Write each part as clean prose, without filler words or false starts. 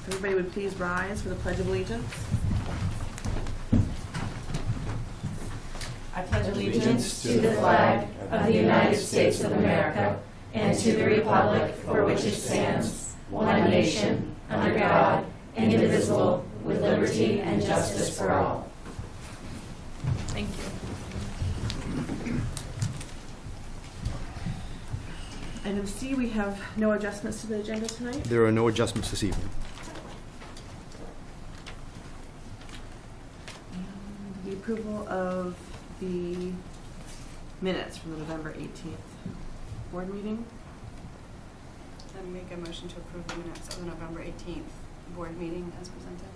Everybody would please rise for the Pledge of Allegiance. I pledge allegiance to the flag of the United States of America and to the republic for which it stands, one nation, under God, indivisible, with liberty and justice for all. Thank you. Item C, we have no adjustments to the agenda tonight. There are no adjustments this evening. And the approval of the minutes from the November 18th board meeting. I make a motion to approve the minutes of the November 18th board meeting as presented.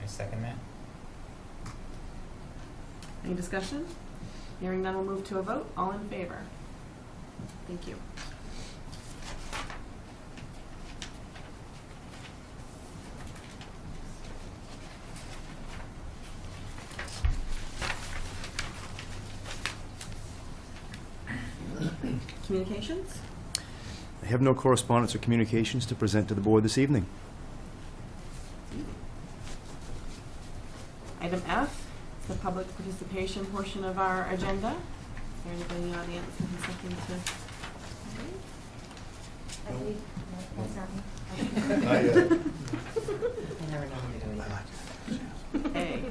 I second that. Any discussion? Hearing none, we'll move to a vote. All in favor? Thank you. Communications? I have no correspondence or communications to present to the board this evening. Item F, the public participation portion of our agenda. Is there anybody in the audience that has something to? That's not me. I never know when to do A.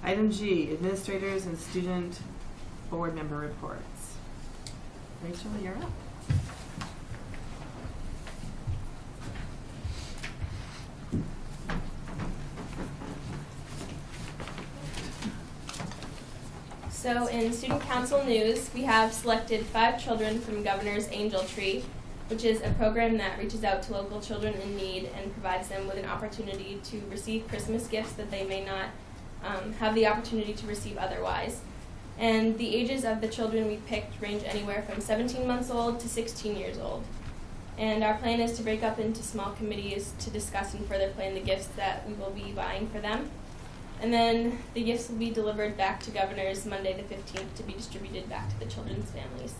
Item G, administrators and student board member reports. Rachel, you're up. So in Student Council news, we have selected 5 children from Governor's Angel Tree, which is a program that reaches out to local children in need and provides them with an opportunity to receive Christmas gifts that they may not have the opportunity to receive otherwise. And the ages of the children we picked range anywhere from 17 months old to 16 years old. And our plan is to break up into small committees to discuss and further plan the gifts that we will be buying for them. And then the gifts will be delivered back to Governor's Monday the 15th to be distributed back to the children's families.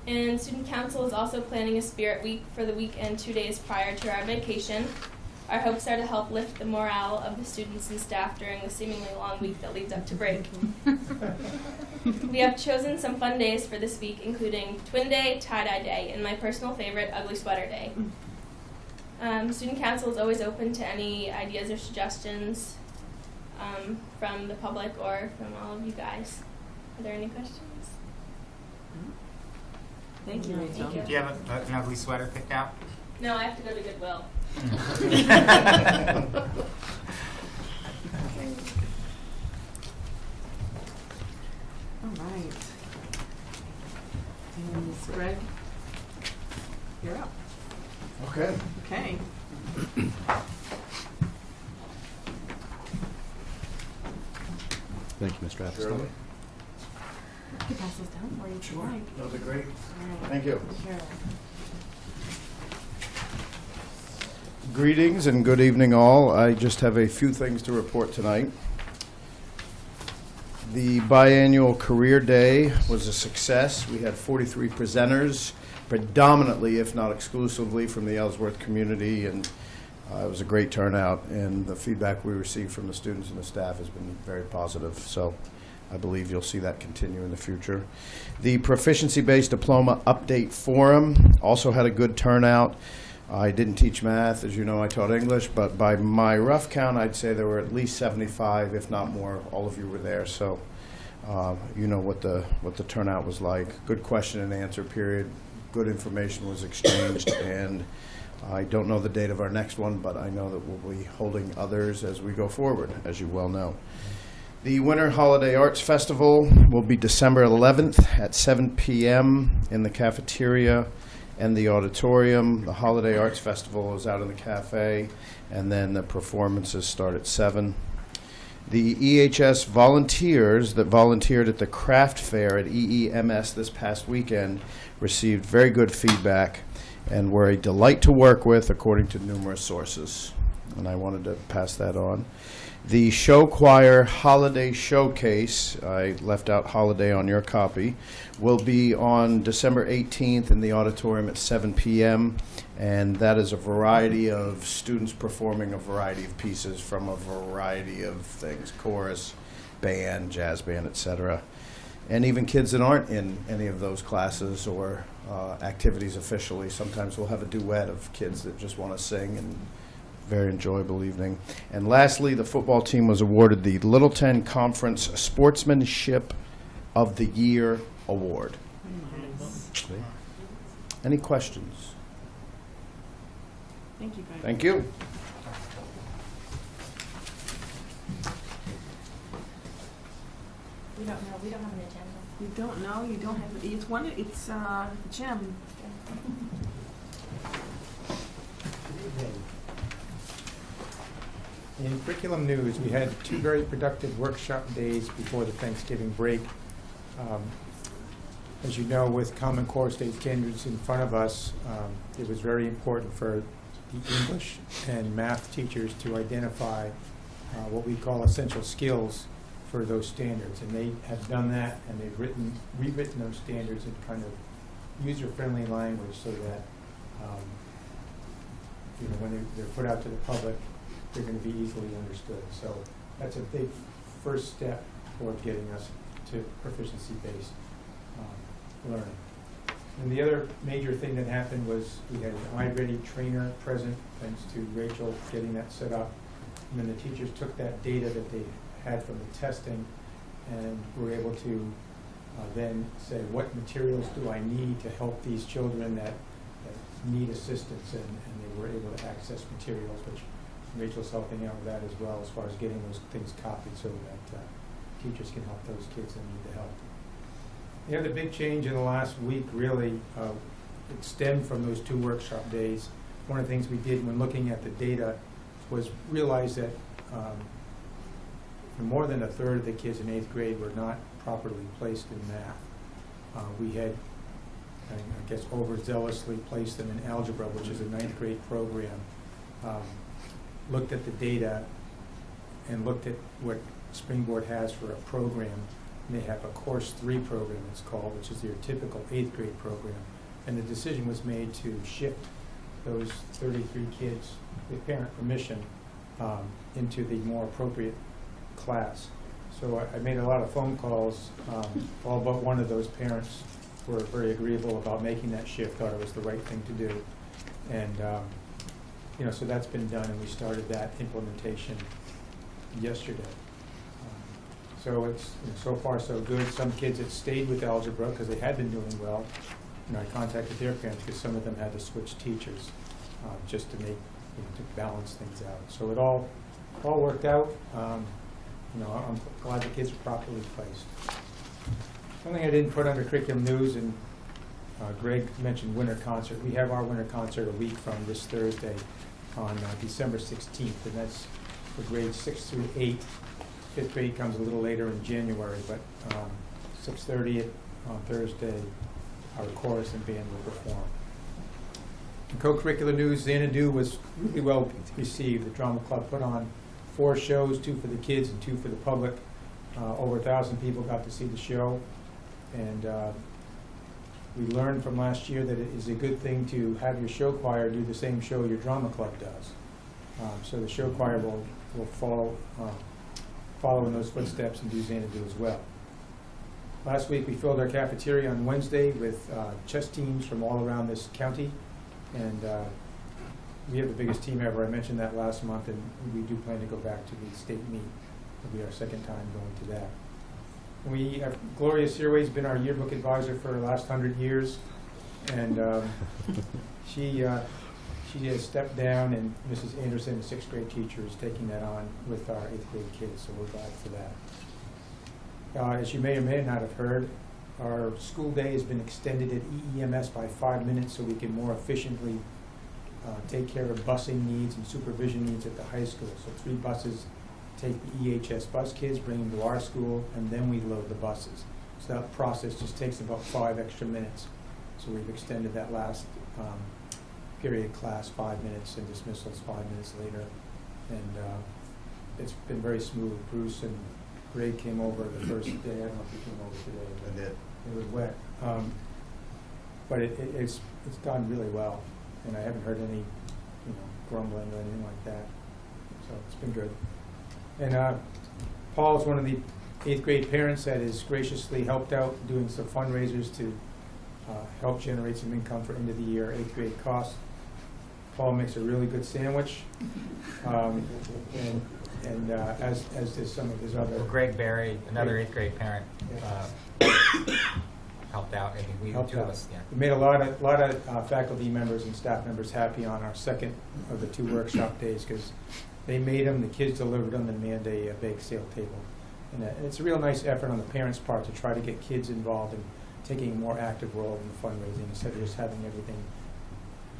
And Student Council is also planning a Spirit Week for the weekend 2 days prior to our vacation. Our hopes are to help lift the morale of the students and staff during the seemingly long week that leads up to break. We have chosen some fun days for this week, including Twin Day, Tie-Dye Day, and my personal favorite, Ugly Sweater Day. Student Council is always open to any ideas or suggestions from the public or from all of you guys. Are there any questions? Thank you, Rachel. Thank you. Do you have an ugly sweater picked out? No, I have to go to Goodwill. All right. And Ms. Greg, you're up. Okay. Okay. Thank you, Mr. Atherstone. Surely. You can pass those down for you if you like. Those are great. All right. Thank you. Sure. Greetings and good evening all. I just have a few things to report tonight. The biannual career day was a success. We had 43 presenters, predominantly, if not exclusively, from the Ellsworth community, and it was a great turnout, and the feedback we received from the students and the staff has been very positive, so I believe you'll see that continue in the future. The Proficiency-Based Diploma Update Forum also had a good turnout. I didn't teach math, as you know, I taught English, but by my rough count, I'd say there were at least 75, if not more. All of you were there, so you know what the turnout was like. Good question and answer period. Good information was exchanged, and I don't know the date of our next one, but I know that we'll be holding others as we go forward, as you well know. The Winter Holiday Arts Festival will be December 11th at 7 p.m. in the cafeteria and the auditorium. The Holiday Arts Festival is out in the cafe, and then the performances start at 7. The EHS volunteers that volunteered at the craft fair at EEMS this past weekend received very good feedback and were a delight to work with, according to numerous sources. and I wanted to pass that on. The Show Choir Holiday Showcase, I left out holiday on your copy, will be on December 18th in the auditorium at 7 p.m., and that is a variety of students performing a variety of pieces from a variety of things, chorus, band, jazz band, etc. And even kids that aren't in any of those classes or activities officially, sometimes we'll have a duet of kids that just want to sing, and very enjoyable evening. And lastly, the football team was awarded the Littleton Conference Sportsmanship of the Year Award. Any questions? Thank you, Greg. Thank you. We don't know, we don't have an agenda. You don't know, you don't have, it's Jim. In curriculum news, we had 2 very productive workshop days before the Thanksgiving break. As you know, with Common Core state standards in front of us, it was very important for the English and math teachers to identify what we call essential skills for those standards. And they have done that, and they've rewritten those standards in kind of user-friendly language so that when they're put out to the public, they're going to be easily understood. So that's a big first step toward getting us to proficiency-based learning. And the other major thing that happened was we had an iReady trainer present, thanks to Rachel getting that set up. And then the teachers took that data that they had from the testing and were able to then say, what materials do I need to help these children that need assistance? And they were able to access materials, which Rachel's helping out with that as well, as far as getting those things copied so that teachers can help those kids that need the help. The other big change in the last week really stemmed from those 2 workshop days. One of the things we did when looking at the data was realize that more than 1/3 of the kids in 8th grade were not properly placed in math. We had, I guess, overzealously placed them in algebra, which is a 9th grade program. Looked at the data and looked at what Springboard has for a program. And they have a Course 3 program, it's called, which is their typical 8th grade program. And the decision was made to shift those 33 kids, with parent permission, into the more appropriate class. So I made a lot of phone calls. All but one of those parents were very agreeable about making that shift, thought it was the right thing to do. And so that's been done, and we started that implementation yesterday. So it's so far so good. Some kids had stayed with algebra because they had been doing well. I contacted their parents because some of them had to switch teachers just to make to balance things out. So it all worked out. I'm glad the kids are properly placed. Something I didn't put under curriculum news, and Greg mentioned winter concert. We have our winter concert a week from this Thursday on December 16th, and that's for grades 6 through 8. 5th grade comes a little later in January, but 6:30 on Thursday, our chorus and band will perform. In co-curricular news, Xanadu was really well received. The drama club put on 4 shows, 2 for the kids and 2 for the public. Over 1,000 people got to see the show, and we learned from last year that it is a good thing to have your show choir do the same show your drama club does. So the show choir will follow in those footsteps and do Xanadu as well. Last week we filled our cafeteria on Wednesday with chess teams from all around this county, and we have the biggest team ever. I mentioned that last month, and we do plan to go back to the state meet. It'll be our 2nd time going to that. We have Gloria Searway's been our yearbook advisor for the last 100 years, and she has stepped down, and Mrs. Anderson, the 6th grade teacher, is taking that on with our 8th grade kids, so we're glad for that. As you may or may not have heard, our school day has been extended at EEMS by 5 minutes so we can more efficiently take care of busing needs and supervision needs at the high school. So 3 buses take the EHS bus kids, bring them to our school, and then we load the buses. So that process just takes about 5 extra minutes. So we've extended that last period class 5 minutes and dismissals 5 minutes later. And it's been very smooth. Bruce and Greg came over the first day. I don't know if you came over today. I did. It was wet. But it's gone really well, and I haven't heard any, grumbling or anything like that. So it's been good. And Paul's one of the 8th grade parents that has graciously helped out doing some fundraisers to help generate some income for end of the year 8th grade costs. Paul makes a really good sandwich, and as does some of his other. Well, Greg Barry, another 8th grade parent, helped out. I think we Helped two of out. us, yeah. We made a lot of faculty members and staff members happy on our second of the 2 workshop days, because they made them, the kids delivered them, and manned a bake sale table. And it's a real nice effort on the parents' part to try to get kids involved in taking a more active role in the fundraising instead of just having everything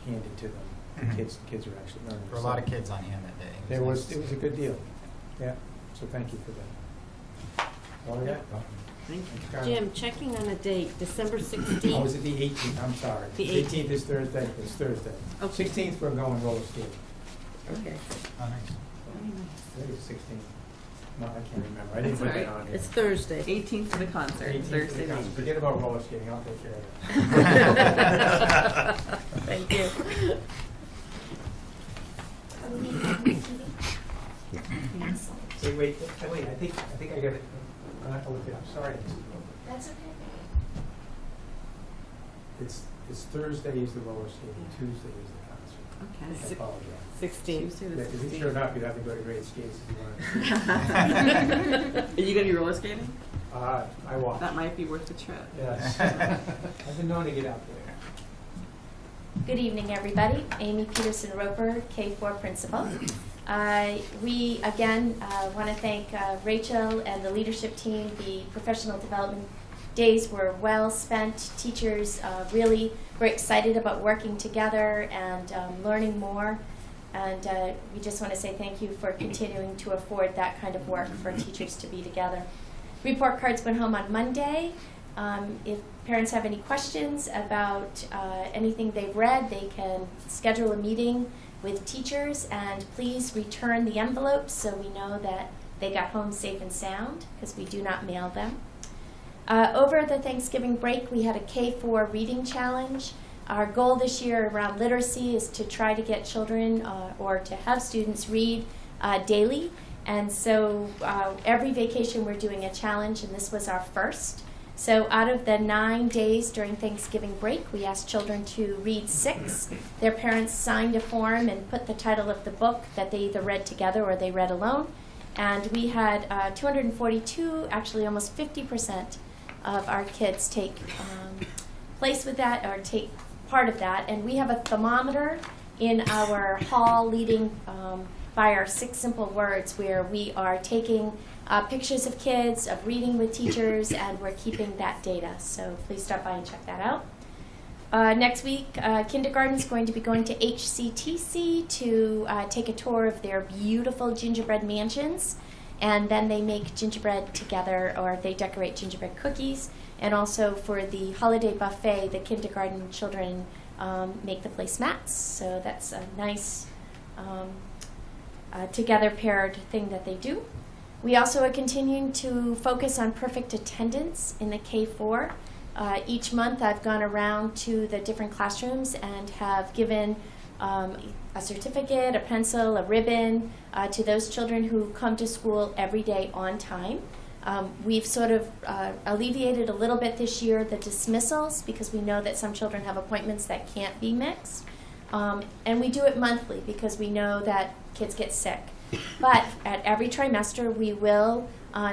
handed to them. Mhm. The kids are actually learning. There were a lot of kids on hand that day. It was nice. a good deal. Yeah. So thank you for that. All right. Thank you. Jim, checking on a date, December Oh, 16th. is it the 18th? I'm sorry. The 18th is Thursday. It's Thursday. Okay. 16th, we're going roller skating. Okay. Oh, nice. I think it's 16th. No, I can't remember. I didn't That's put all that right. on here. It's Thursday. 18th for the concert, 18th Thursday is the night. Forget about roller skating. I'll take care of Thank you. it. Wait. I think I got it. I'll have to look it up. Sorry. That's okay. It's Thursday is the roller skating. Tuesday is the concert. I Okay. apologize. 16th. Tuesday the Yeah, because 16th. sure enough, you'd have to go to grade skates if you wanted. Are you going to be roller skating? I walk. That might be worth the trip. Yes. I've been known to get out there. Good evening, everybody. Amy Peterson Roper, K-4 principal. We again want to thank Rachel and the leadership team. The professional development days were well spent. Teachers really were excited about working together and learning more. And we just want to say thank you for continuing to afford that kind of work for teachers to be together. Report cards went home on Monday. If parents have any questions about anything they've read, they can schedule a meeting with teachers, and please return the envelopes so we know that they got home safe and sound, because we do not mail them. Over the Thanksgiving break, we had a K-4 reading challenge. Our goal this year around literacy is to try to get children or to have students read daily. And so every vacation we're doing a challenge, and this was our first. So out of the 9 days during Thanksgiving break, we asked children to read 6. Their parents signed a form and put the title of the book that they either read together or they read alone. And we had 242, actually almost 50% of our kids take place with that or take part of that. And we have a thermometer in our hall leading by our 6 simple words, where we are taking pictures of kids, of reading with teachers, and we're keeping that data. So please stop by and check that out. Next week, kindergarten is going to be going to HCTC to take a tour of their beautiful gingerbread mansions. And then they make gingerbread together, or they decorate gingerbread cookies. And also for the holiday buffet, the kindergarten children make the placemats. So that's a nice together paired thing that they do. We also are continuing to focus on perfect attendance in the K-4. Each month I've gone around to the different classrooms and have given a certificate, a pencil, a ribbon to those children who come to school every day on time. We've sort of alleviated a little bit this year the dismissals, because we know that some children have appointments that can't be mixed. And we do it monthly because we know that kids get sick. But at every trimester, we will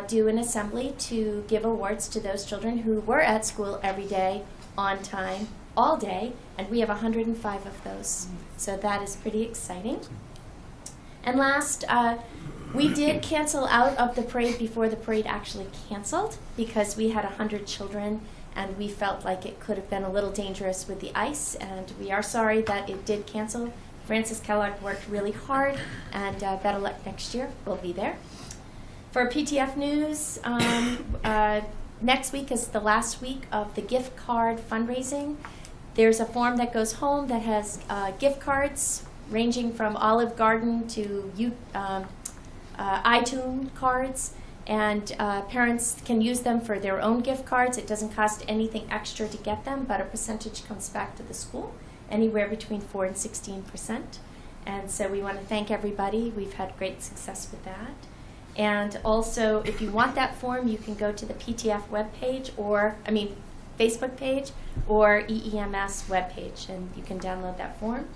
do an assembly to give awards to those children who were at school every day, on time, all day, and we have 105 of those. So that is pretty exciting. And last, we did cancel out of the parade before the parade actually canceled, because we had 100 children and we felt like it could have been a little dangerous with the ice, and we are sorry that it did cancel. Francis Kellogg worked really hard, and better luck next year. We'll be there. For PTF news, next week is the last week of the gift card fundraising. There's a form that goes home that has gift cards ranging from Olive Garden to iTunes cards. And parents can use them for their own gift cards. It doesn't cost anything extra to get them, but a percentage comes back to the school, anywhere between 4 and 16%. And so we want to thank everybody. We've had great success with that. And also, if you want that form, you can go to the PTF webpage, Facebook page, or EEMS webpage, and you can download that form.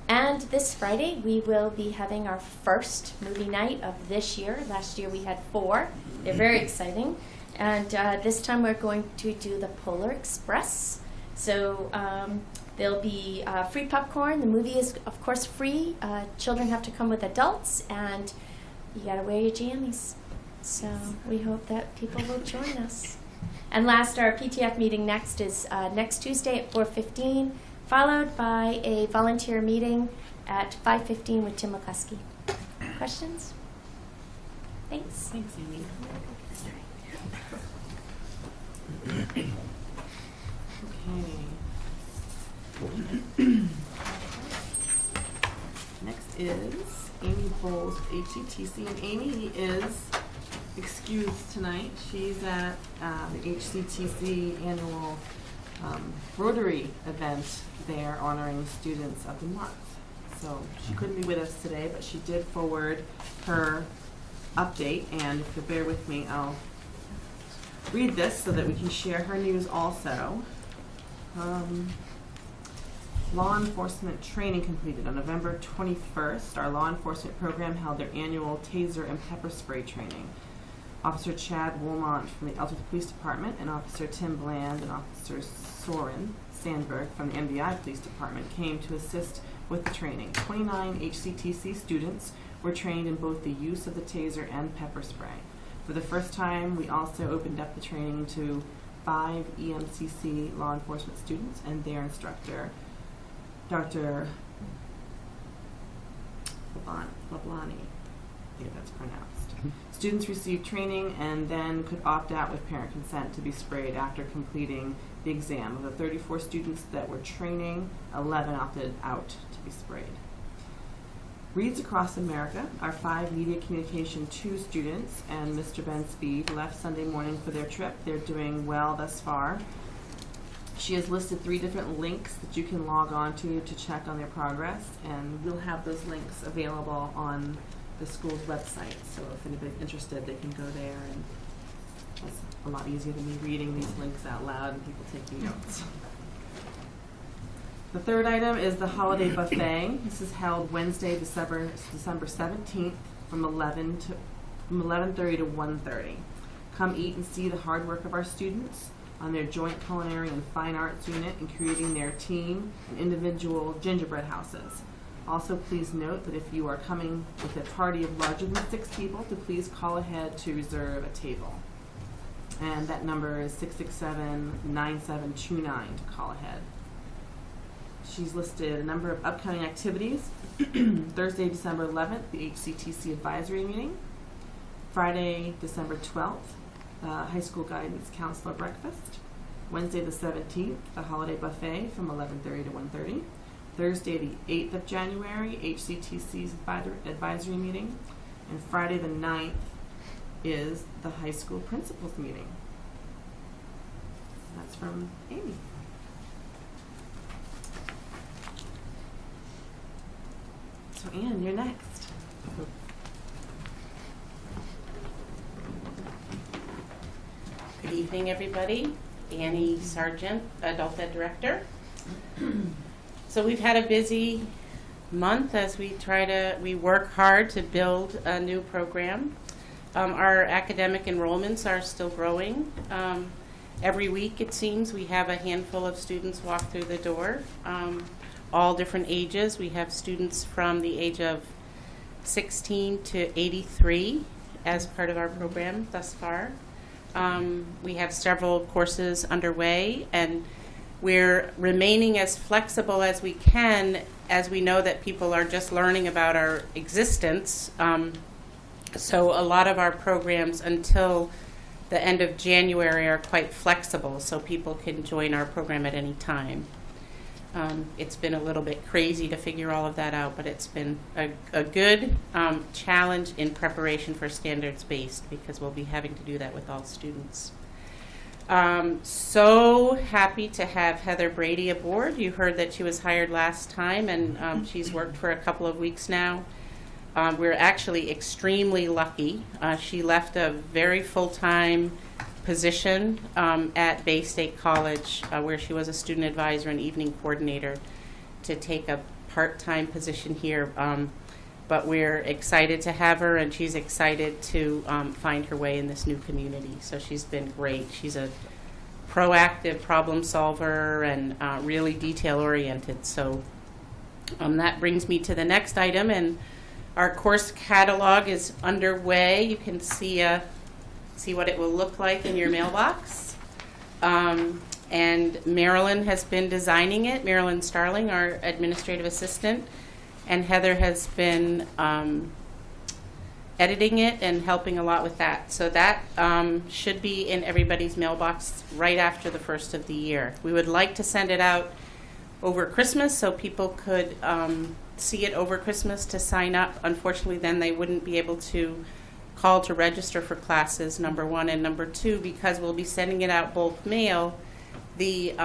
And this Friday, we will be having our first movie night of this year. Last year we had 4. They're very exciting. And this time we're going to do the Polar Express. So there'll be free popcorn. The movie is, of course, free. Children have to come with adults, and you got to wear your jammies. So we hope that people will join us. And last, our PTF meeting next is next Tuesday at 4:15. Followed by a volunteer meeting at 5:15 with Tim McCuskey. Questions? Thanks. Thanks, Amy. Okay. Next is Amy Bowles, HCTC, and Amy is excused tonight. She's at the HCTC annual Rotary event there honoring students of the month. So she couldn't be with us today, but she did forward her update, and if you'll bear with me, I'll read this so that we can share her news also. Law enforcement training completed. On November 21st, our law enforcement program held their annual taser and pepper spray training. Officer Chad Woolmont from the Ellsworth Police Department and Officer Tim Bland and Officer Soren Sandberg from the MBI Police Department came to assist with the training. 29 HCTC students were trained in both the use of the taser and pepper spray. For the first time, we also opened up the training to 5 EMCC law enforcement students and their instructor, Dr. Lablani, I think that's pronounced. Students received training and then could opt out with parent consent to be sprayed after completing the exam. Of the 34 students that were training, 11 opted out to be sprayed. Reads Across America, our 5 Media Communication 2 students and Mr. Ben Speed left Sunday morning for their trip. They're doing well thus far. She has listed 3 different links that you can log on to check on their progress, and we'll have those links available on the school's website. So if anybody's interested, they can go there, and it's a lot easier than me reading these links out loud and people taking notes. The third item is the holiday buffet. This is held Wednesday, December 17th from 11:30 to 1:30. Come eat and see the hard work of our students on their joint culinary and fine arts unit in creating their team and individual gingerbread houses. Also, please note that if you are coming with a party of larger than 6 people, to please call ahead to reserve a table. And that number is 667-9729 to call ahead. She's listed a number of upcoming activities. Thursday, December 11th, the HCTC advisory meeting. Friday, December 12th, high school guidance counselor breakfast. Wednesday, the 17th, the holiday buffet from 11:30 to 1:30. Thursday, the 8th of January, HCTC's advisory meeting. And Friday, the 9th, is the high school principals meeting. That's from Amy. So Anne, you're next. Good evening, everybody. Annie Sargent, Adult Ed Director. So we've had a busy month as we work hard to build a new program. Our academic enrollments are still growing. Every week, it seems, we have a handful of students walk through the door, all different ages. We have students from the age of 16 to 83 as part of our program thus far. We have several courses underway, and we're remaining as flexible as we can, as we know that people are just learning about our existence. So a lot of our programs until the end of January are quite flexible, so people can join our program at any time. It's been a little bit crazy to figure all of that out, but it's been a good challenge in preparation for standards-based, because we'll be having to do that with all students. So happy to have Heather Brady aboard. You heard that she was hired last time, and she's worked for a couple of weeks now. We're actually extremely lucky. She left a very full-time position at Bay State College, where she was a student advisor and evening coordinator, to take a part-time position here. But we're excited to have her, and she's excited to find her way in this new community. So she's been great. She's a proactive problem solver and really detail-oriented. So that brings me to the next item, and our course catalog is underway. You can see what it will look like in your mailbox. And Marilyn has been designing it, Marilyn Starling, our administrative assistant, and Heather has been editing it and helping a lot with that. So that should be in everybody's mailbox right after the first of the year. We would like to send it out over Christmas so people could see it over Christmas to sign up. Unfortunately, then they wouldn't be able to call to register for classes, number one, and number two, because we'll be sending it out bulk mail, the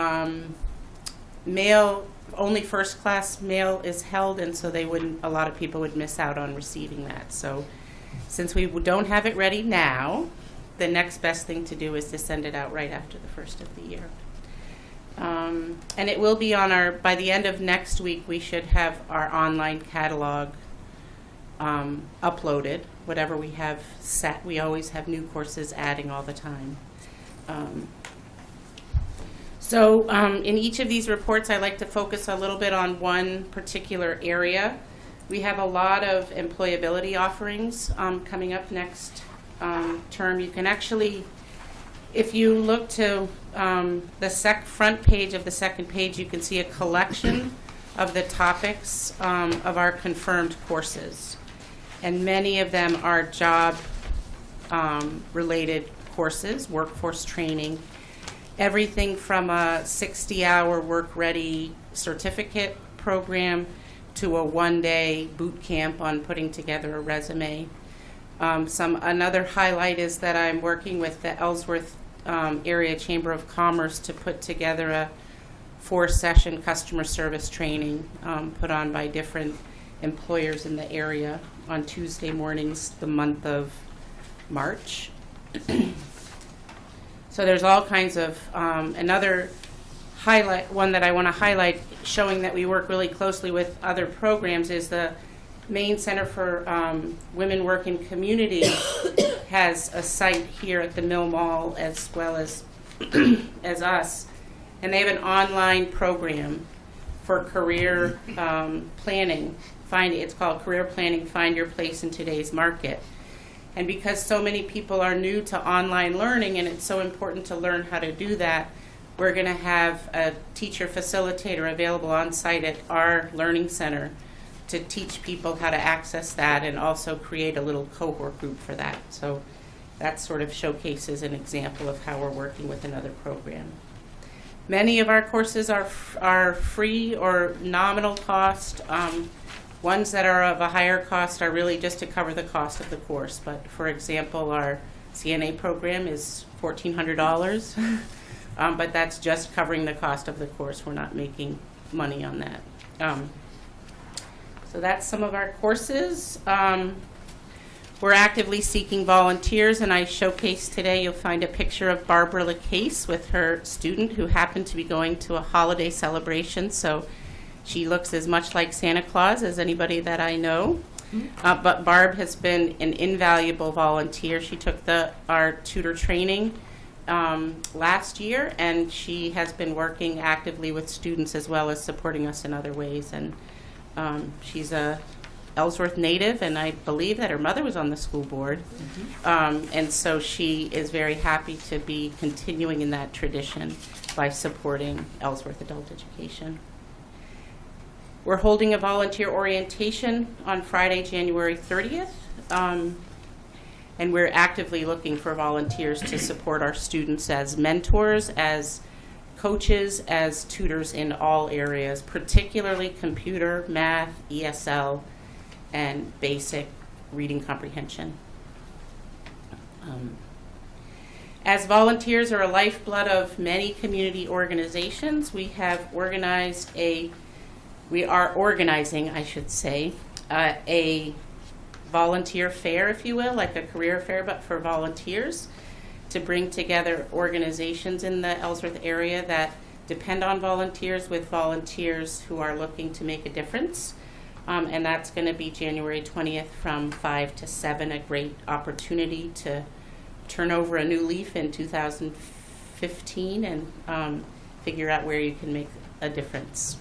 mail, only first class mail is held, and so a lot of people would miss out on receiving that. So since we don't have it ready now, the next best thing to do is to send it out right after the first of the year. And it will be on by the end of next week, we should have our online catalog uploaded, whatever we have set. We always have new courses adding all the time. So in each of these reports, I like to focus a little bit on one particular area. We have a lot of employability offerings coming up next term. You can actually, if you look to the front page of the second page, you can see a collection of the topics of our confirmed courses. And many of them are job related courses, workforce training, everything from a 60-hour work-ready certificate program to a one-day boot camp on putting together a resume. Another highlight is that I'm working with the Ellsworth Area Chamber of Commerce to put together a 4-session customer service training put on by different employers in the area on Tuesday mornings the month of March. So there's all kinds of, another one that I want to highlight showing that we work really closely with other programs is the Maine Center for Women Work in Community has a site here at the Mill Mall as well as as us, and they have an online program for career planning. It's called Career Planning, Find Your Place in Today's Market. And because so many people are new to online learning and it's so important to learn how to do that, we're going to have a teacher facilitator available on site at our learning center to teach people how to access that and also create a little cohort group for that. So that sort of showcases an example of how we're working with another program. Many of our courses are free or nominal cost. Ones that are of a higher cost are really just to cover the cost of the course. But for example, our CNA program is $1,400, but that's just covering the cost of the course. We're not making money on that. So that's some of our courses. We're actively seeking volunteers, and I showcased today, you'll find a picture of Barbara LaCase with her student who happened to be going to a holiday celebration. So she looks as much like Santa Claus as anybody that I know. But Barb has been an invaluable volunteer. She took our tutor training last year, and she has been working actively with students as well as supporting us in other ways. And she's a Ellsworth native, and I believe that her mother was on the school board. And so she is very happy to be continuing in that tradition by supporting Ellsworth adult education. We're holding a volunteer orientation on Friday, January 30th, and we're actively looking for volunteers to support our students as mentors, as coaches as tutors in all areas, particularly computer, math, ESL, and basic reading comprehension. As volunteers are a lifeblood of many community organizations, we are organizing, I should say, a volunteer fair, if you will, like a career fair, but for volunteers, to bring together organizations in the Ellsworth area that depend on volunteers with volunteers who are looking to make a difference. And that's going to be January 20th from 5 to 7, a great opportunity to turn over a new leaf in 2015 and figure out where you can make a difference.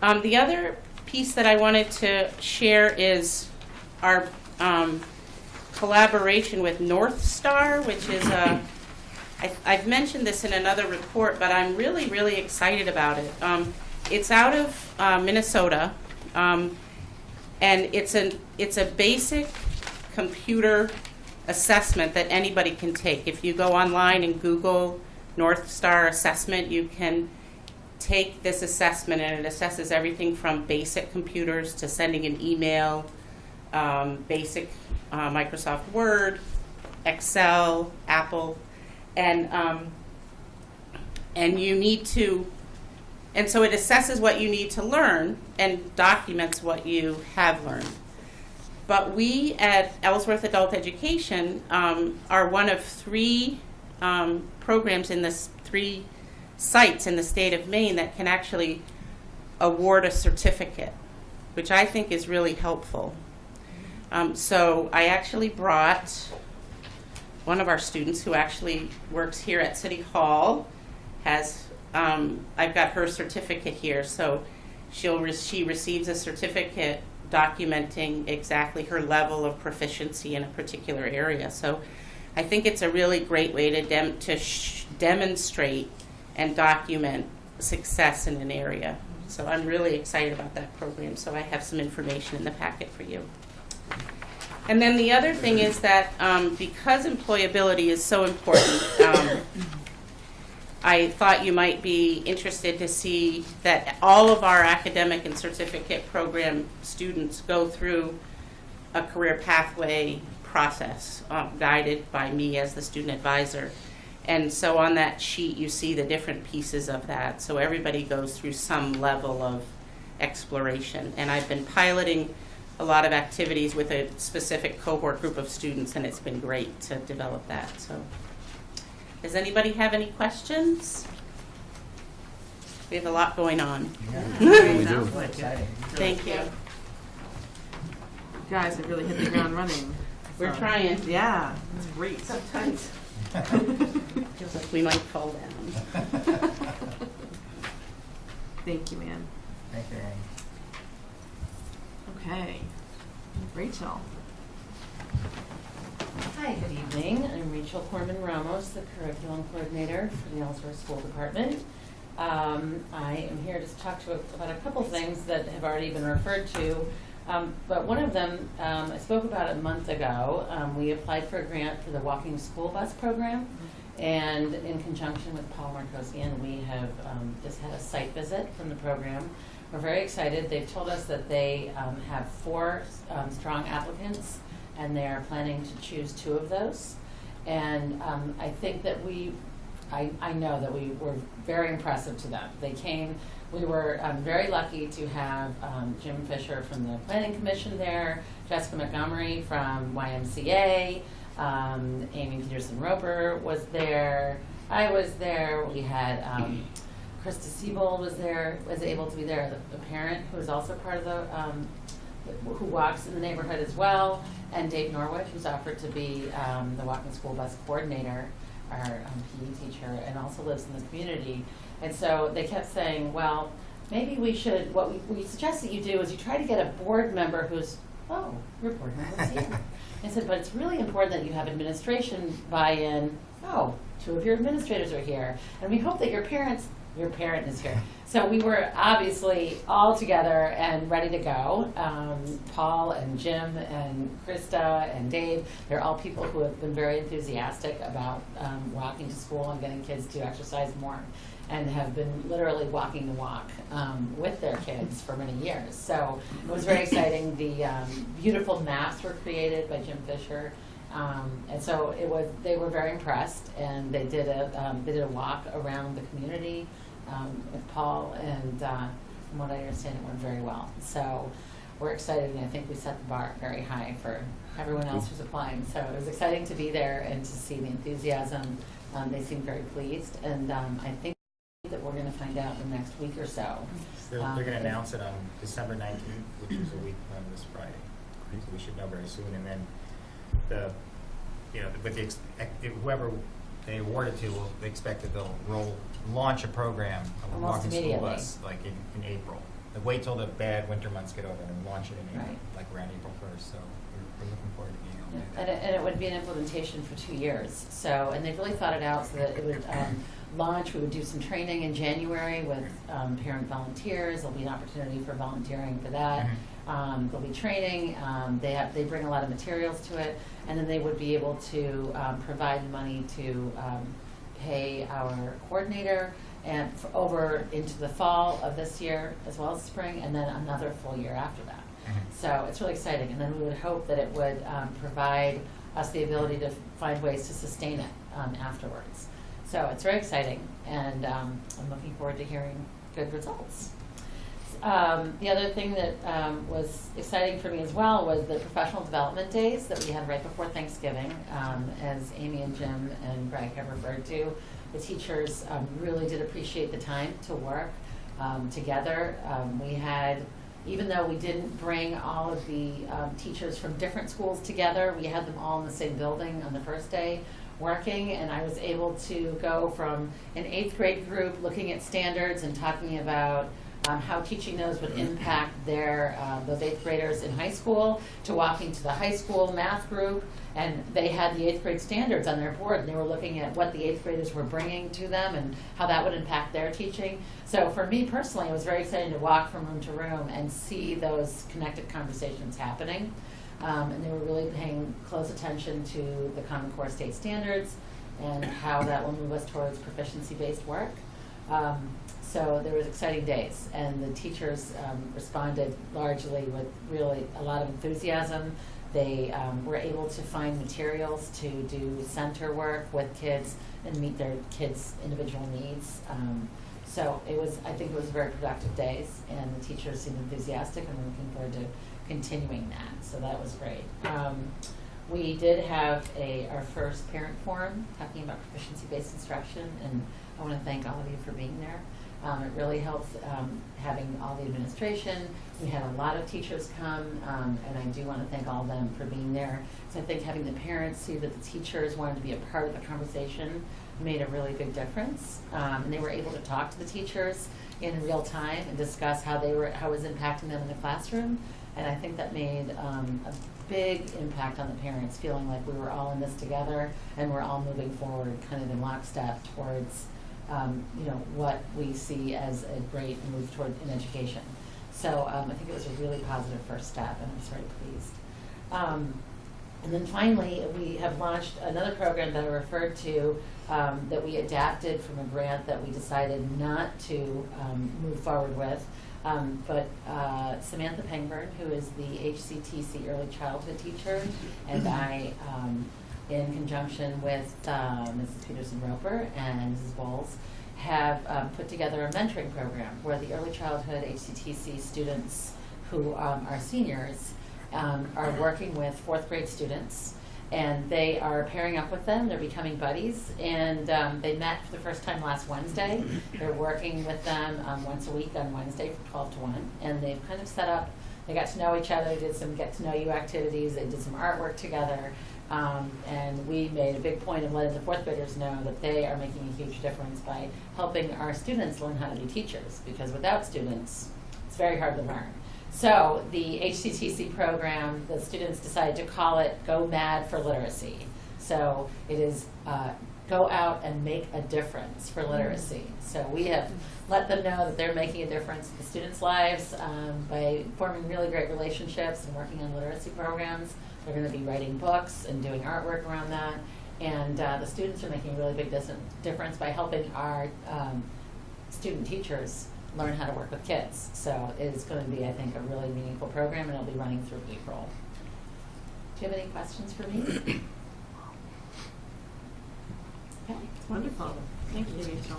The other piece that I wanted to share is our collaboration with North Star, which is I've mentioned this in another report, but I'm really, really excited about it. It's out of Minnesota, and it's a basic computer assessment that anybody can take. If you go online and Google North Star assessment, you can take this assessment, and it assesses everything from basic computers to sending an email, basic Microsoft Word, Excel, Apple, and you need to, and so it assesses what you need to learn and documents what you have learned. But we at Ellsworth Adult Education are one of 3 programs in this 3 sites in the state of Maine that can actually award a certificate, which I think is really helpful. So I actually brought one of our students who actually works here at City Hall. I've got her certificate here, so she receives a certificate documenting exactly her level of proficiency in a particular area. So I think it's a really great way to demonstrate and document success in an area. So I'm really excited about that program. So I have some information in the packet for you. And then the other thing is that because employability is so important, I thought you might be interested to see that all of our academic and certificate program students go through a career pathway process guided by me as the student advisor. And so on that sheet you see the different pieces of that. So everybody goes through some level of exploration. And I've been piloting a lot of activities with a specific cohort group of students, and it's been great to develop that. So does anybody have any questions? We have a lot going on. Yeah. We do. Exciting. Thank you. You guys have really hit the ground running. We're So, trying. Yeah, it's great. Sometimes feels like we might fall down. Thank you, man. Thank you, Annie. Okay. Rachel. Hi, good evening. I'm Rachel Corman-Ramos, the Curriculum Coordinator for the Ellsworth School Department. I am here to talk about a couple things that have already been referred to, but one of them I spoke about a month ago. We applied for a grant for the Walking School Bus Program, and in conjunction with Paul Markosian, we have just had a site visit from the program. We're very excited. They've told us that they have 4 strong applicants, and they are planning to choose 2 of those. And I think that I know that we were very impressive to them. They came, we were very lucky to have Jim Fisher from the Planning Commission there, Jessica Montgomery from YMCA, Amy Peterson-Roper was there, I was there, we had Krista Siebel was able to be there, the parent who is also part of the, who walks in the neighborhood as well, and Dave Norwood, who's offered to be the Walking School Bus Coordinator, our PE teacher, and also lives in the community. And so they kept saying, well, maybe we should, what we suggest that you do is you try to get a board member who's, oh, your board member's here. I said, but it's really important that you have administration buy-in. Oh, 2 of your administrators are here. And we hope that your parents Your parent is here. So we were obviously all together and ready to go. Paul and Jim and Krista and Dave, they're all people who have been very enthusiastic about walking to school and getting kids to exercise more, and have been literally walking the walk with their kids for many years. So it was very exciting. The beautiful maps were created by Jim Fisher. And so they were very impressed, and they did a walk around the community with Paul, and from what I understand, it went very well. So we're excited, and I think we set the bar very high for everyone else who's applying. So it was exciting to be there and to see the enthusiasm. They seemed very pleased, and I think that we're going to find out in the next week or so. They're going to announce it on December 19th, which is a week from this Friday. So we should know very soon, and then whoever they award it to, they expect that they'll launch a program of a Almost walking school immediately. bus like in April. They wait till the bad winter months get over and launch it in April, Right. like around April 1st. So we're looking forward to being able to do And that. it would be an implementation for 2 years. So, and they've really thought it out so that it would launch. We would do some training in January with parent volunteers. There'll be an opportunity for volunteering for that. There'll be training. They bring a lot of materials to it, and then they would be able to provide money to pay our coordinator and over into the fall of this year as well as spring, and then another full year after that. So it's really exciting, and then we would hope that it would provide us the ability to find ways to sustain it afterwards. So it's very exciting, and I'm looking forward to hearing good results. The other thing that was exciting for me as well was the professional development days that we had right before Thanksgiving. As Amy and Jim and Greg have referred to, the teachers really did appreciate the time to work together. We had, even though we didn't bring all of the teachers from different schools together, we had them all in the same building on the first day working, and I was able to go from an 8th grade group looking at standards and talking about how teaching those would impact those 8th graders in high school, to walking to the high school math group, and they had the 8th grade standards on their board, and they were looking at what the 8th graders were bringing to them and how that would impact their teaching. So for me personally, it was very exciting to walk from room to room and see those connected conversations happening. And they were really paying close attention to the Common Core state standards and how that will move us towards proficiency-based work. So there was exciting days, and the teachers responded largely with really a lot of enthusiasm. They were able to find materials to do center work with kids and meet their kids' individual needs. So I think it was very productive days, and the teachers seemed enthusiastic, and we're looking forward to continuing that. So that was great. We did have our first parent forum talking about proficiency-based instruction, and I want to thank all of you for being there. It really helped having all the administration. We had a lot of teachers come, and I do want to thank all of them for being there. So I think having the parents see that the teachers wanted to be a part of the conversation made a really big difference. And they were able to talk to the teachers in real time and discuss how it was impacting them in the classroom. And I think that made a big impact on the parents, feeling like we were all in this together and we're all moving forward kind of in lockstep towards what we see as a great move toward in education. So I think it was a really positive first step, and I was very pleased. And then finally, we have launched another program that I referred to that we adapted from a grant that we decided not to move forward with. But Samantha Pengburn, who is the HCTC early childhood teacher, and I, in conjunction with Mrs. Peterson-Roper and Mrs. Bowles, have put together a mentoring program where the early childhood HCTC students who are seniors are working with 4th grade students, and they are pairing up with them. They're becoming buddies, and they met for the first time last Wednesday. They're working with them once a week on Wednesday from 12 to 1, and they've kind of set up, they got to know each other, did some get-to-know-you activities, they did some artwork together, and we made a big point of letting the 4th graders know that they are making a huge difference by helping our students learn how to be teachers, because without students, it's very hard to learn. So the HCTC program, the students decided to call it Go Mad for Literacy. So it is go out and make a difference for literacy. So we have let them know that they're making a difference in the students' lives by forming really great relationships and working on literacy programs. They're going to be writing books and doing artwork around that. And the students are making a really big difference by helping our student teachers learn how to work with kids. So it is going to be, I think, a really meaningful program, and it'll be running through April. Do you have any questions for me? Okay. Wonderful. Thank you, Rachel.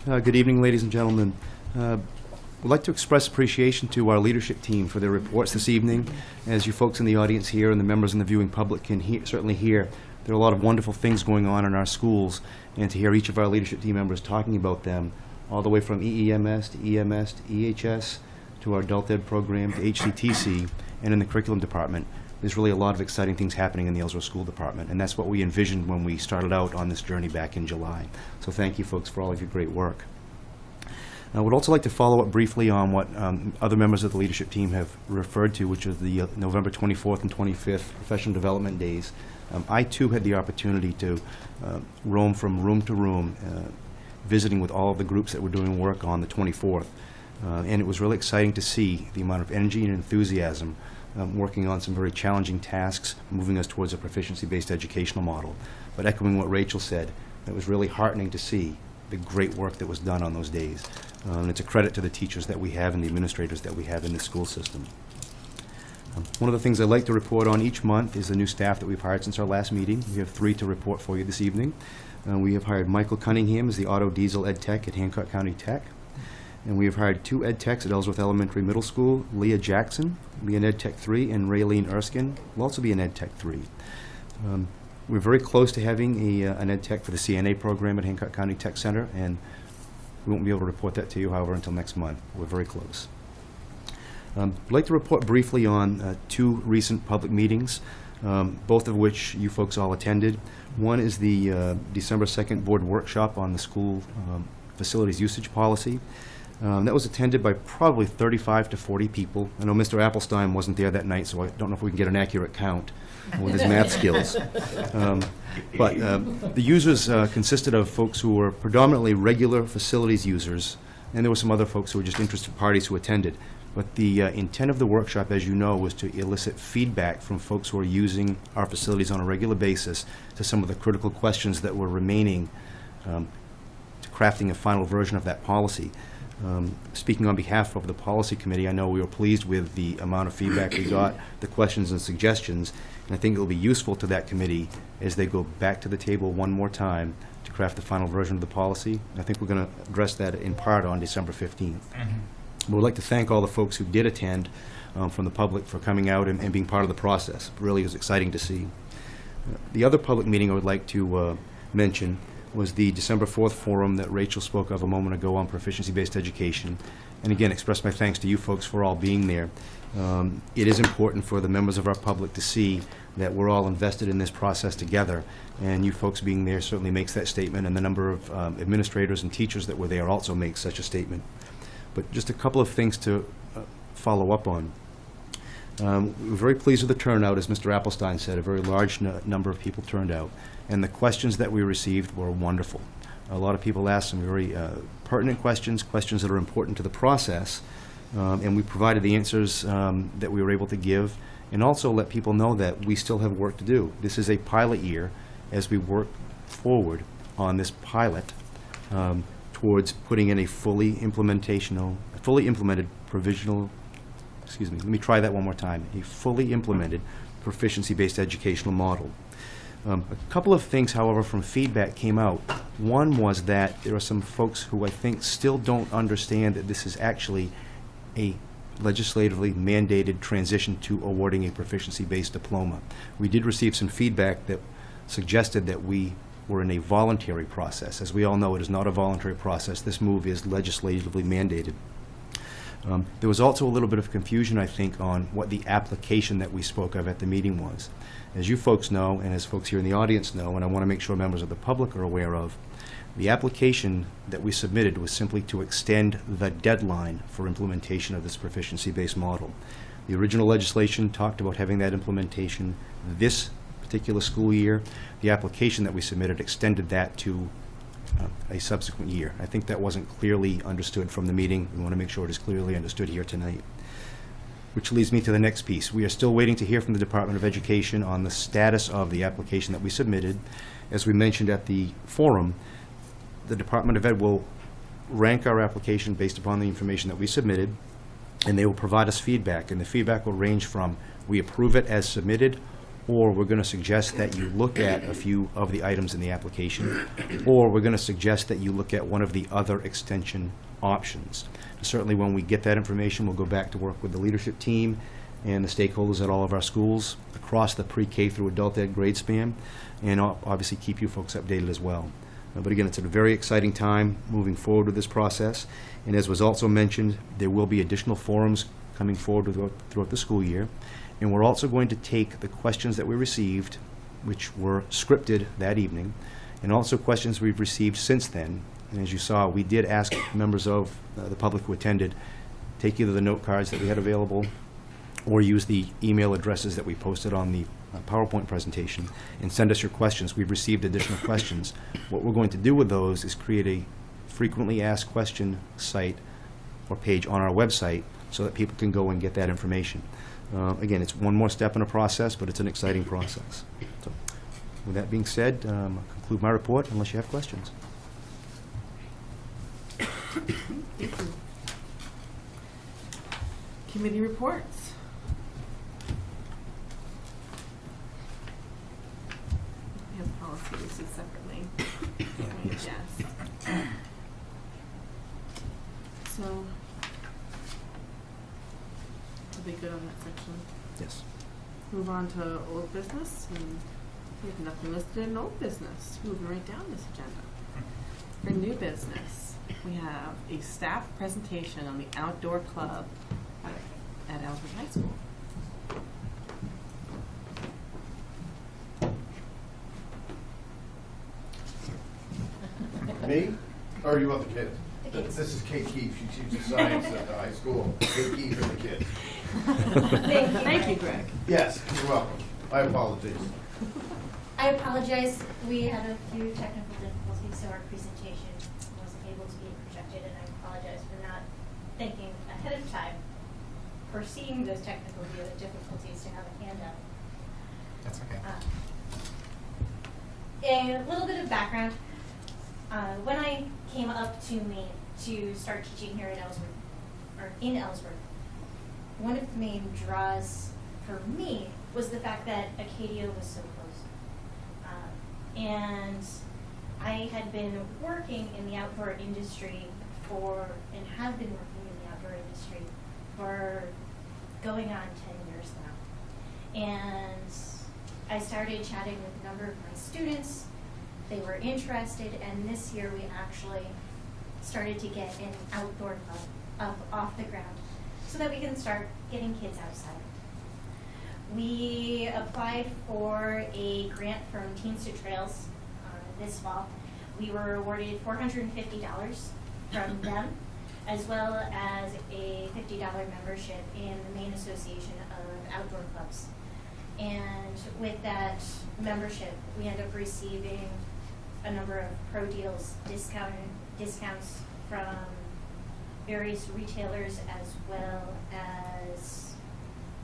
Thanks. Good evening, ladies and gentlemen. We'd like to express appreciation to our leadership team for their reports this evening. As you folks in the audience here and the members in the viewing public can certainly hear, there are a lot of wonderful things going on in our schools, and to hear each of our leadership team members talking about them, all the way from EEMS to EMS to EHS to our adult ed program to HCTC and in the curriculum department. There's really a lot of exciting things happening in the Ellsworth School Department, and that's what we envisioned when we started out on this journey back in July. So thank you folks for all of your great work. I would also like to follow up briefly on what other members of the leadership team have referred to, which is the November 24th and 25th Professional Development Days. I too had the opportunity to roam from room to room, visiting with all of the groups that were doing work on the 24th. And it was really exciting to see the amount of energy and enthusiasm working on some very challenging tasks, moving us towards a proficiency-based educational model. But echoing what Rachel said, it was really heartening to see the great work that was done on those days. And it's a credit to the teachers that we have and the administrators that we have in the school system. One of the things I'd like to report on each month is the new staff that we've hired since our last meeting. We have 3 to report for you this evening. We have hired Michael Cunningham as the auto diesel ed tech at Hancock County Tech. And we have hired 2 ed techs at Ellsworth Elementary Middle School. Leah Jackson will be an ed tech 3, and Raylene Erskine will also be an ed tech 3. We're very close to having an ed tech for the CNA program at Hancock County Tech Center, and we won't be able to report that to you, however, until next month. We're very close. I'd like to report briefly on 2 recent public meetings, both of which you folks all attended. One is the December 2nd board workshop on the school facilities usage policy. That was attended by probably 35 to 40 people. I know Mr. Applestein wasn't there that night, so I don't know if we can get an accurate count with his math skills. But the users consisted of folks who were predominantly regular facilities users, and there were some other folks who were just interested parties who attended. But the intent of the workshop, as you know, was to elicit feedback from folks who are using our facilities on a regular basis to some of the critical questions that were remaining to crafting a final version of that policy. Speaking on behalf of the policy committee, I know we were pleased with the amount of feedback we got, the questions and suggestions, and I think it will be useful to that committee as they go back to the table one more time to craft the final version of the policy. I think we're going to address that in part on December 15th. But we'd like to thank all the folks who did attend from the public for coming out and being part of the process. It really was exciting to see. The other public meeting I would like to mention was the December 4th forum that Rachel spoke of a moment ago on proficiency-based education. And again, express my thanks to you folks for all being there. It is important for the members of our public to see that we're all invested in this process together, and you folks being there certainly makes that statement, and the number of administrators and teachers that were there also makes such a statement. But just a couple of things to follow up on. We were very pleased with the turnout, as Mr. Applestein said. A very large number of people turned out, and the questions that we received were wonderful. A lot of people asked some very pertinent questions that are important to the process, and we provided the answers that we were able to give, and also let people know that we still have work to do. This is a pilot year as we work forward on this pilot towards putting in a fully implemented provisional, let me try that one more time, a fully implemented proficiency-based educational model. A couple of things, however, from feedback came out. One was that there are some folks who I think still don't understand that this is actually a legislatively mandated transition to awarding a proficiency-based diploma. We did receive some feedback that suggested that we were in a voluntary process. As we all know, it is not a voluntary process. This move is legislatively mandated. There was also a little bit of confusion, I think, on what the application that we spoke of at the meeting was. As you folks know, and as folks here in the audience know, and I want to make sure members of the public are aware of, the application that we submitted was simply to extend the deadline for implementation of this proficiency-based model. The original legislation talked about having that implementation this particular school year. The application that we submitted extended that to a subsequent year. I think that wasn't clearly understood from the meeting. We want to make sure it is clearly understood here tonight. Which leads me to the next piece. We are still waiting to hear from the Department of Education on the status of the application that we submitted. As we mentioned at the forum, the Department of Ed will rank our application based upon the information that we submitted, and they will provide us feedback. And the feedback will range from, we approve it as submitted, or we're going to suggest that you look at a few of the items in the application, or we're going to suggest that you look at one of the other extension options. Certainly when we get that information, we'll go back to work with the leadership team and the stakeholders at all of our schools across the pre-K through adult ed grade span, and obviously keep you folks updated as well. But again, it's a very exciting time moving forward with this process. And as was also mentioned, there will be additional forums coming forward throughout the school year. And we're also going to take the questions that we received, which were scripted that evening, and also questions we've received since then. And as you saw, we did ask members of the public who attended, take either the note cards that we had available or use the email addresses that we posted on the PowerPoint presentation and send us your questions. We've received additional questions. What we're going to do with those is create a frequently asked question site or page on our website so that people can go and get that information. Again, it's one more step in a process, but it's an exciting process. So, with that being said, I'll conclude my report unless you have questions. Thank you. Committee reports. We have policy listed separately. Yes. Yes. So, are they good on that section? Yes. Move on to old business, and we have nothing listed in old business. Moving right down this agenda. For new business, we have a staff presentation on the outdoor club at Ellsworth High School. Me? Or you want the kids? This is Kate Keefe. She teaches science at the high school. Kate Keefe and the kids. Thank you, Greg. Yes, you're welcome. I apologize. I apologize. We had a few technical difficulties, so our presentation wasn't able to be projected, and I apologize for not thinking ahead of time, foreseeing those technical difficulties to have a handout. That's okay. A little bit of background. When I came up to Maine to start teaching here at Ellsworth, or in Ellsworth, one of the main draws for me was the fact that Acadia was so close. And I had been working in the outdoor industry and have been working in the outdoor industry for going on 10 years now. And I started chatting with a number of my students. They were interested, and this year we actually started to get an outdoor club up off the ground so that we can start getting kids outside. We applied for a grant from Teens to Trails this fall. We were awarded $450 from them, as well as a $50 membership in the Maine Association of Outdoor Clubs. And with that membership, we end up receiving a number of pro deals, discounts from various retailers, as well as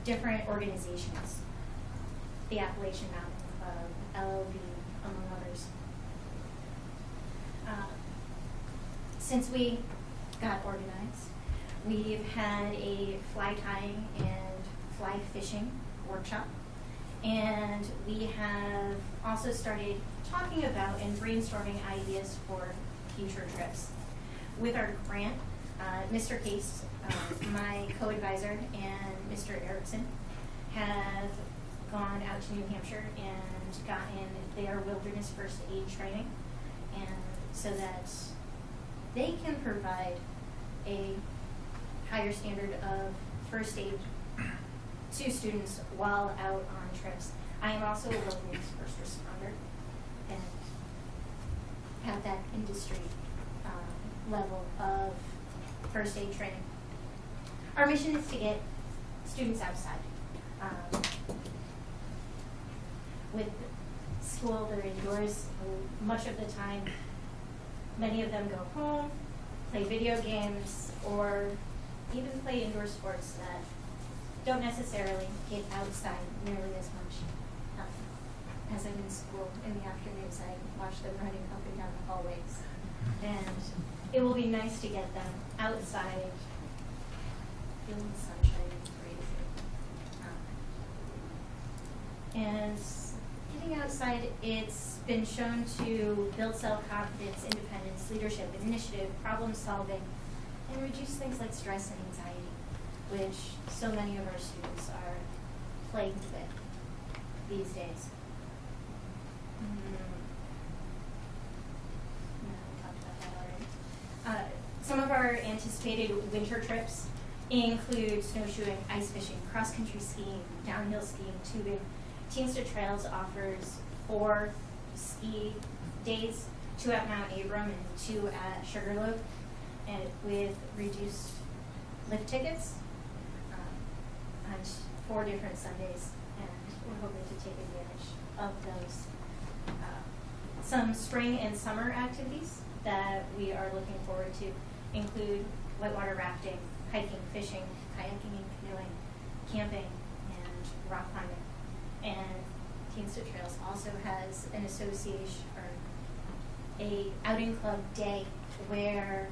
different organizations, the Appalachian Mountain Club, LLB, among others. Since we got organized, we've had a fly tying and fly fishing workshop, and we have also started talking about and brainstorming ideas for future trips. With our grant, Mr. Case, my co-advisor, and Mr. Erickson have gone out to New Hampshire and gotten their wilderness first aid training, and so that they can provide a higher standard of first aid to students while out on trips. I am also a wilderness first responder and have that industry level of first aid training. Our mission is to get students outside. With school, they're indoors much of the time. Many of them go home, play video games, or even play indoor sports that don't necessarily get outside nearly as much. As I'm in school in the afternoons, I watch them running up and down the hallways. And it will be nice to get them outside, feeling the sunshine and breezy. And getting outside, it's been shown to build self-confidence, independence, leadership, initiative, problem solving, and reduce things like stress and anxiety, which so many of our students are plagued with these days. No, we talked about that already. Some of our anticipated winter trips include snowshoeing, ice fishing, cross-country skiing, downhill skiing, tubing. Teens to Trails offers 4 ski days, 2 at Mount Abram and 2 at Sugarloaf, and with reduced lift tickets on 4 different Sundays, and we're hoping to take advantage of those. Some spring and summer activities that we are looking forward to include whitewater rafting, hiking, fishing, kayaking and canoeing, camping, and rock climbing. And Teens to Trails also has an association or a outing club day where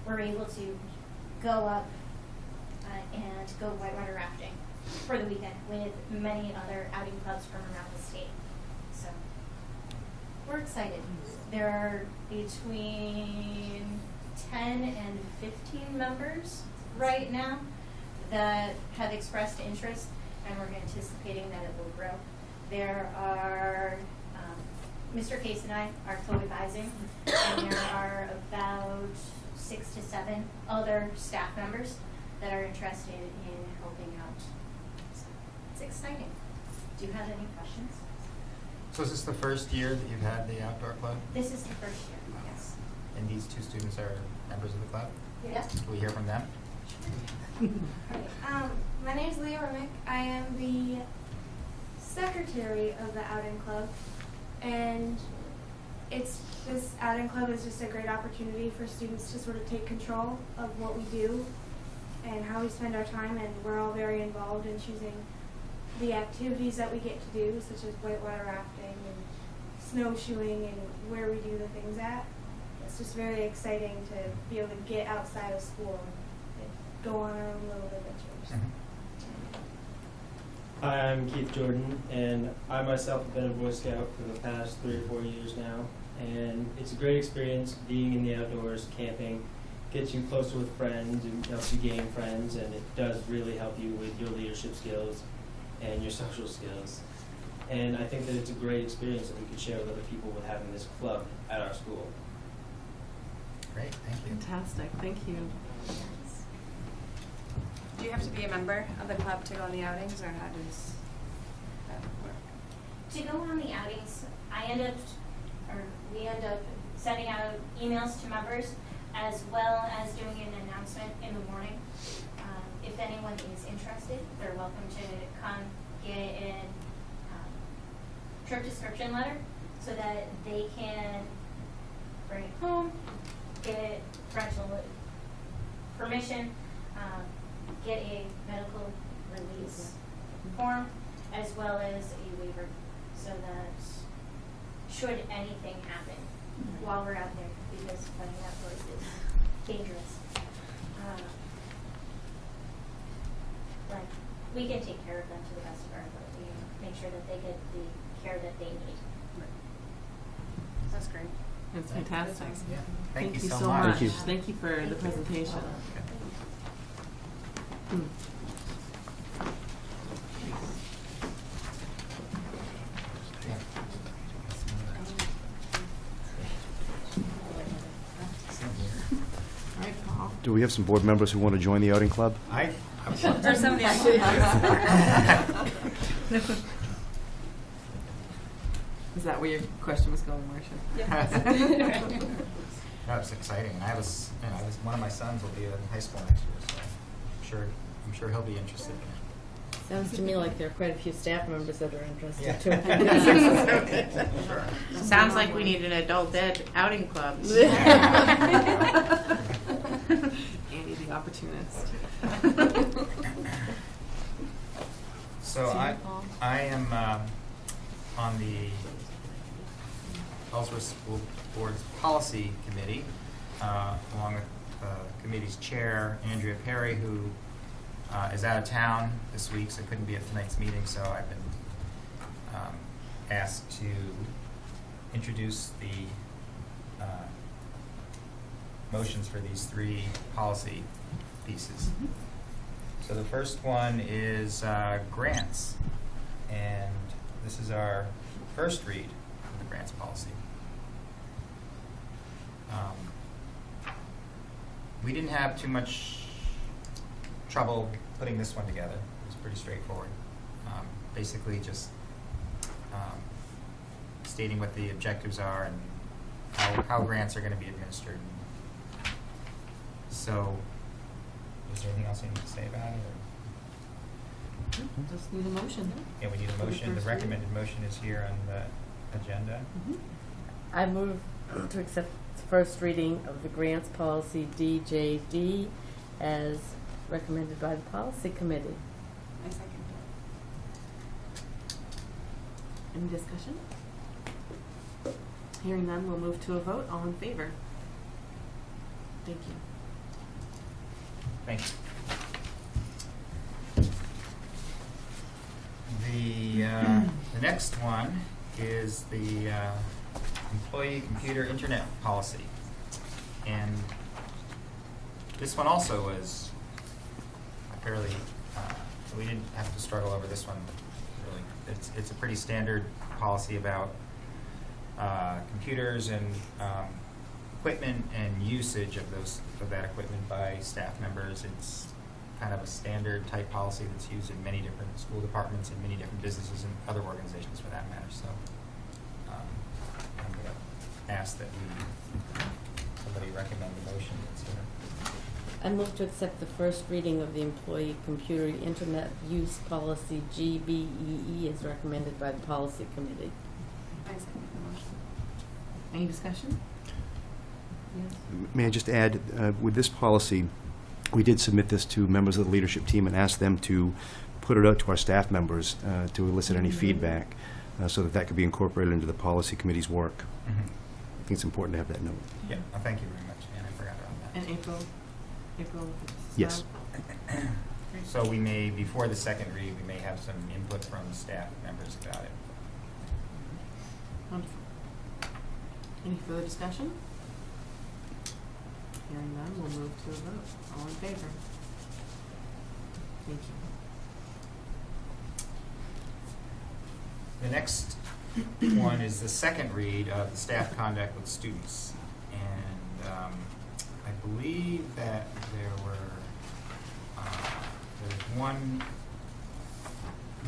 we're able to go up and go whitewater rafting for the weekend with many other outing clubs from around the state. So we're excited. There are between 10 and 15 members right now that have expressed interest, and we're anticipating that it will grow. There are, Mr. Case and I are co-advising, and there are about 6 to 7 other staff members that are interested in helping out. So it's exciting. Do you have any questions? So is this the first year that you've had the outdoor club? This is the first year, yes. And these 2 students are members of the club? Yes. Can we hear from them? My name is Leah Remick. I am the secretary of the outing club, and this outing club is just a great opportunity for students to sort of take control of what we do and how we spend our time, and we're all very involved in choosing the activities that we get to do, such as whitewater rafting and snowshoeing and where we do the things at. It's just very exciting to be able to get outside of school and go on our own little adventures. Hi, I'm Keith Jordan, and I myself have been a Boy Scout for the past 3 or 4 years now, and it's a great experience being in the outdoors, camping, gets you closer with friends, and helps you gain friends, and it does really help you with your leadership skills and your social skills. And I think that it's a great experience that we could share with other people with having this club at our school. Great, thank you. Fantastic, thank you. Do you have to be a member of the club to go on the outings, or how does that work? To go on the outings, we end up sending out emails to members as well as doing an announcement in the morning. If anyone is interested, they're welcome to come get an trip description letter so that they can bring it home, get parental permission, get a medical release form, as well as a waiver, so that should anything happen while we're out there, because playing outdoors is dangerous. Like, we can take care of them to the best of our ability and make sure that they get the care that they need. That's great. It's fantastic. Yeah. Thank you you so so much. much. Thank you. Thank you for the presentation. All right, Paul. Do we have some board members who want to join the outing club? I Or somebody actually has. Is that where your question was going, Marcia? No, it's exciting. And one of my sons will be in high school next year, so I'm sure he'll be interested in it. Sounds to me like there are quite a few staff members that are interested Yeah. too. Sure. Sounds like we need an adult ed outing club. Andy the opportunist. So I am on the Ellsworth School Board's Policy Committee, along with the committee's chair, Andrea Perry, who is out of town this week, so couldn't be at tonight's meeting, so I've been asked to introduce the motions for these three policy pieces. So the first one is grants, and this is our first read of the grants policy. We didn't have too much trouble putting this one together. It was pretty straightforward. Basically just stating what the objectives are and how grants are going to be administered. So, is there anything else you need to say about it? Or? Just need a motion. Yeah, we need a motion. The recommended motion is here on the agenda. I move to accept the first reading of the grants policy DJD as recommended by the policy committee. I second Any discussion? Hearing none, we'll move to a vote. All in favor? Thank you. Thank you. The next one is the employee computer internet policy, and this one also was fairly. We didn't have to struggle over this one really. It's a pretty standard policy about computers and equipment and usage of that equipment by staff members. It's kind of a standard type policy that's used in many different school departments and many different businesses and other organizations for that matter. So I'm going to ask that somebody recommend the motion that's here. I move to accept the first reading of the employee computer internet use policy GBEE as recommended by the policy committee. it. I second the motion. Any discussion? Yes. May I just add, with this policy, we did submit this to members of the leadership team and asked them to put it out to our staff members to elicit any feedback so that could be incorporated into the policy committee's work. I think it's important to have that note. Yeah, well, thank you very much, and I forgot about that. And April? Yes. So we may, before the second read, we may have some input from staff members about it. Wonderful. Any further discussion? Hearing none, we'll move to a vote. All in favor? Thank you. The next one is the second read of the staff conduct with students. And I believe that there's one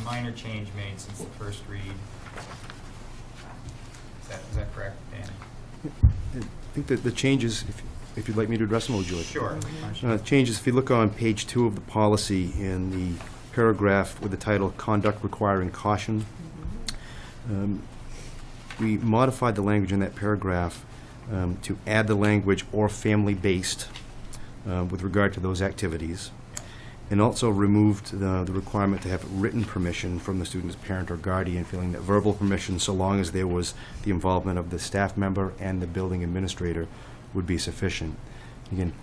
minor change made since the first read. Is that correct, Dan? I think that the changes, if you'd like me to address them, would you like? Sure. Changes, if you look on page 2 of the policy in the paragraph with the title Conduct Requiring Caution, we modified the language in that paragraph to add the language or family-based with regard to those activities, and also removed the requirement to have written permission from the student's parent or guardian, feeling that verbal permission, so long as there was the involvement of the staff member and the building administrator, would be sufficient. Again,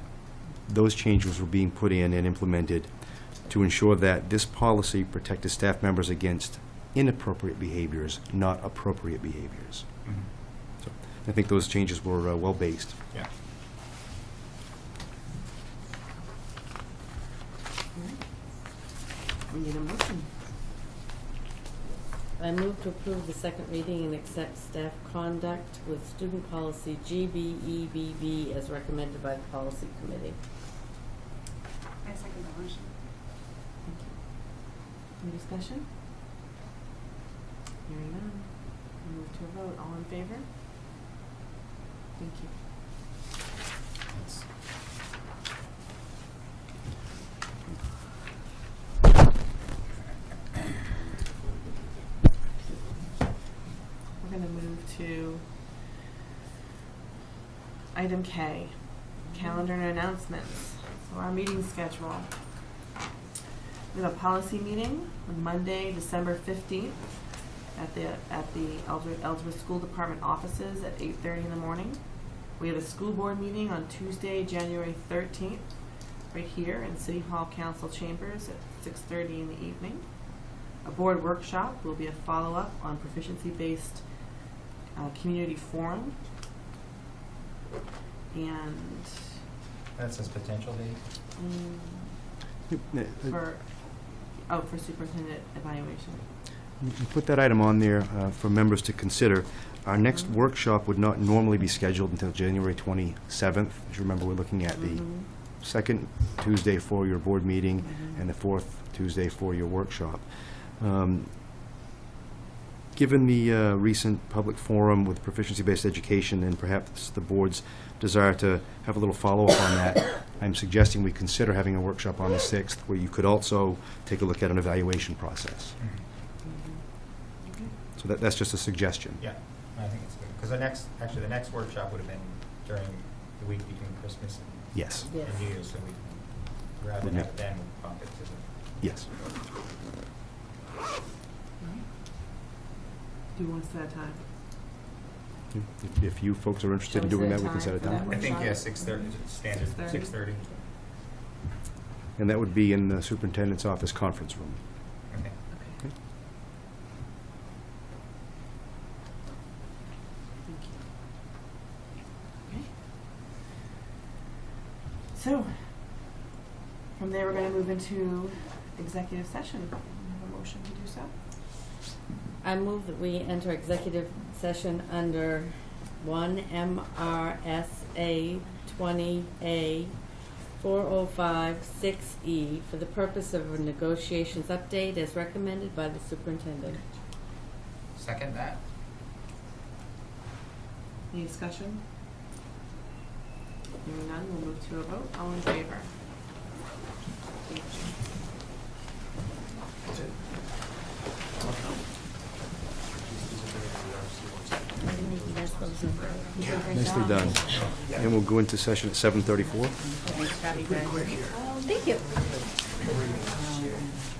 those changes were being put in and implemented to ensure that this policy protected staff members against inappropriate behaviors, not appropriate behaviors. So I think those changes were well-based. Yeah. We need a motion. I move to approve the second reading and accept staff conduct with student policy GBEBB as recommended by the policy committee. I second the motion. Thank you. Any discussion? Hearing none, we'll move to a vote. All in favor? Thank you. That's- we're going to move to item K, calendar and announcements. So our meeting schedule. We have a policy meeting on Monday, December 15th at the Ellsworth School Department offices at 8:30 in the morning. We have a school board meeting on Tuesday, January 13th, right here in City Hall Council Chambers at 6:30 in the evening. A board workshop will be a follow-up on Proficiency-Based Community Forum. And That says potential date? for superintendent evaluation. You put that item on there for members to consider. Our next workshop would not normally be scheduled until January 27th. As you remember, we're looking at the second Tuesday for your board meeting and the fourth Tuesday for your workshop. Given the recent public forum with proficiency-based education and perhaps the board's desire to have a little follow-up on that, I'm suggesting we consider having a workshop on the 6th where you could also take a look at an evaluation process. So that's just a suggestion. Yeah, I think it's good. Because the next workshop would have been during the week between Christmas and Yes. Yes. New Year's, so rather than have it then, we'll bump it to the. Yes. Do you want to set a time? If you folks are interested in Shall we doing set that, a we can set a time for time. that? I think, yeah, 6:30, standard, 6:30? 6:30. And that would be in the superintendent's office conference room. Okay. Okay. Thank you. Okay. So, from there, we're going to move into executive session. Do you have a motion to do so? I move that we enter executive session under 1 MRSA 20A 405 6E for the purpose of a negotiations update as recommended by the superintendent. Second that? Any discussion? Hearing none, we'll move to a vote. All in favor? Nicely done. And we'll go into session at 7:34. Thank you.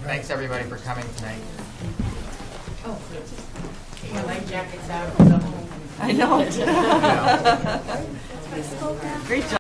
Thanks, everybody, for coming tonight. My life jacket's out, so. I know. Yeah. Great job.